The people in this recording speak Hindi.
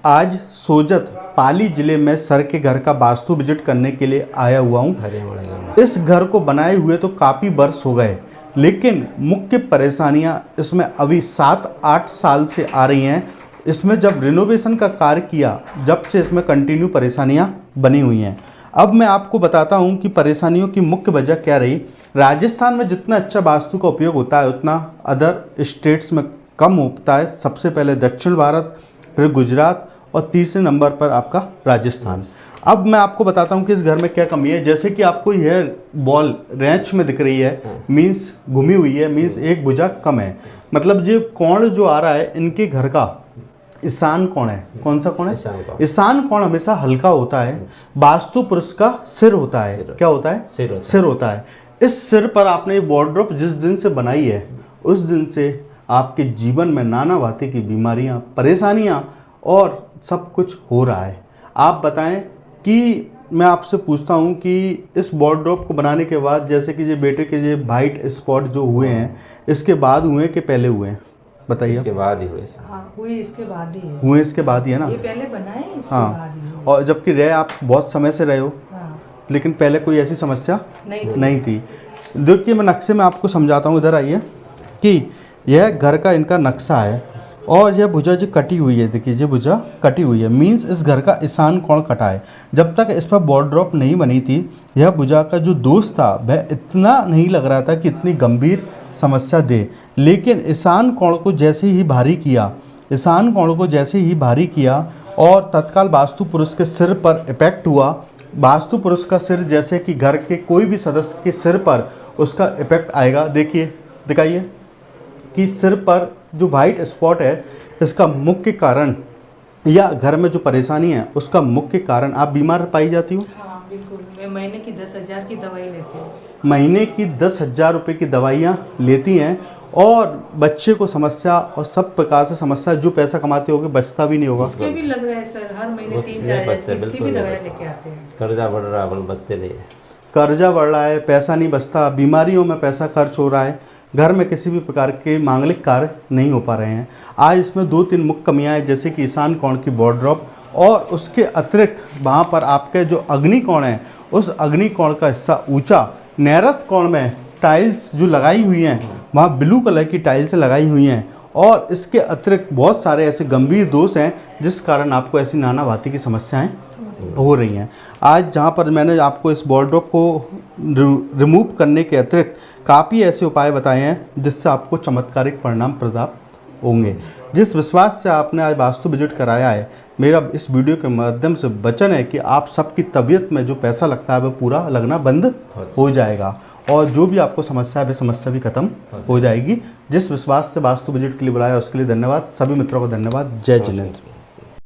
आज सोजत पाली जिले में सर के घर का वास्तु विजिट करने के लिए आया हुआ हूँ। इस घर को बनाए हुए तो काफ़ी वर्ष हो गए, लेकिन मुख्य परेशानियाँ इसमें अभी 7-8 साल से आ रही हैं। इसमें जब रिनोवेशन का कार्य किया, जब से इसमें कंटिन्यू परेशानियाँ बनी हुई हैं। अब मैं आपको बताता हूँ कि परेशानियों की मुख्य वजह क्या रही। राजस्थान में जितना अच्छा वास्तु का उपयोग होता है उतना अदर स्टेट्स में कम होता है। सबसे पहले दक्षिण भारत, फिर गुजरात और तीसरे नंबर पर आपका राजस्थान। अब मैं आपको बताता हूँ कि इस घर में क्या कमी है। जैसे कि आपको यह बॉल रेंच में दिख रही है, मीन्स घुमी हुई है, मीन्स एक भुजा कम है। मतलब ये कोण जो आ रहा है इनके घर का ईशान कोण है। कौन सा कोण है? ईशान कोण हमेशा हल्का होता है। वास्तु पुरुष का सिर होता है। क्या होता है? सिर होता है। इस सिर पर आपने ये वार्डरोब जिस दिन से बनाई है उस दिन से आपके जीवन में नाना भांति की बीमारियां, परेशानियां और सब कुछ हो रहा है। आप बताएं कि मैं आपसे पूछता हूं कि इस वार्डरोब को बनाने के बाद, जैसे कि ये बेटे के ये वाइट स्पॉट जो हुए हैं, इसके बाद हुए कि पहले हुए हैं? बताइए। इसके बाद ही हुए। हाँ, हुए इसके बाद ही है। हुए इसके बाद ही है ना? ये पहले बनाए, इसके हाँ। बाद ही हुए। और जबकि रहे आप बहुत समय से रहे हो, हाँ। लेकिन पहले कोई ऐसी समस्या नहीं थी। देखिए, मैं नक्शे में आपको समझाता हूँ। इधर आइए कि यह घर का इनका नक्शा है और यह भुजा जो कटी हुई है, देखिए ये भुजा कटी हुई है, मीन्स इस घर का ईशान कोण कटा है। जब तक इस पर वार्डरोब नहीं बनी थी, यह भुजा का जो दोष था वह इतना नहीं लग रहा था कि इतनी गंभीर समस्या दे। लेकिन ईशान कोण को जैसे ही भारी किया, ईशान कोण को जैसे ही भारी किया और तत्काल वास्तु पुरुष के सिर पर इफेक्ट हुआ। वास्तु पुरुष का सिर, जैसे कि घर के कोई भी सदस्य के सिर पर उसका इफेक्ट आएगा। देखिए, दिखाइए कि सिर पर जो वाइट स्पॉट है, इसका मुख्य कारण या घर में जो परेशानी है उसका मुख्य कारण, आप बीमार पाई जाती हो? हाँ बिल्कुल। मैं महीने की 10,000 की दवाई लेती हूँ। महीने की 10,000 रुपये की दवाइयाँ लेती हैं और बच्चे को समस्या और सब प्रकार से समस्या, जो पैसा कमाते होगे बचता भी नहीं होगा। इसके भी लग रहा है सर, हर महीने 3-4 इसकी भी दवाई लेके आते हैं। कर्जा बढ़ रहा है, बचते नहीं है। कर्जा बढ़ रहा है, पैसा नहीं बचता, बीमारियों में पैसा खर्च हो रहा है, घर में किसी भी प्रकार के मांगलिक कार्य नहीं हो पा रहे हैं। आज इसमें 2-3 मुख्य कमियां हैं, जैसे कि ईशान कोण की वार्डरोब और उसके अतिरिक्त वहाँ पर आपके जो अग्नि कोण है, उस अग्नि कोण का हिस्सा ऊंचा, नैऋत्य कोण में टाइल्स जो लगाई हुई हैं वहाँ ब्लू कलर की टाइल्स लगाई हुई हैं और इसके अतिरिक्त बहुत सारे ऐसे गंभीर दोष हैं जिस कारण आपको ऐसी नाना भांति की समस्याएं हो रही हैं। आज जहाँ पर मैंने आपको इस वार्डरोब को रिमूव करने के अतिरिक्त काफ़ी ऐसे उपाय बताए हैं जिससे आपको चमत्कारिक परिणाम प्राप्त होंगे। जिस विश्वास से आपने आज वास्तु विजिट कराया है, मेरा इस वीडियो के माध्यम से वचन है कि आप सबकी तबीयत में जो पैसा लगता है वह पूरा लगना बंद हो जाएगा और जो भी आपको समस्या है वह समस्या भी खत्म हो जाएगी। जिस विश्वास से वास्तु विजिट के लिए बुलाया उसके लिए धन्यवाद। सभी मित्रों को धन्यवाद। जय जिनेंद्र।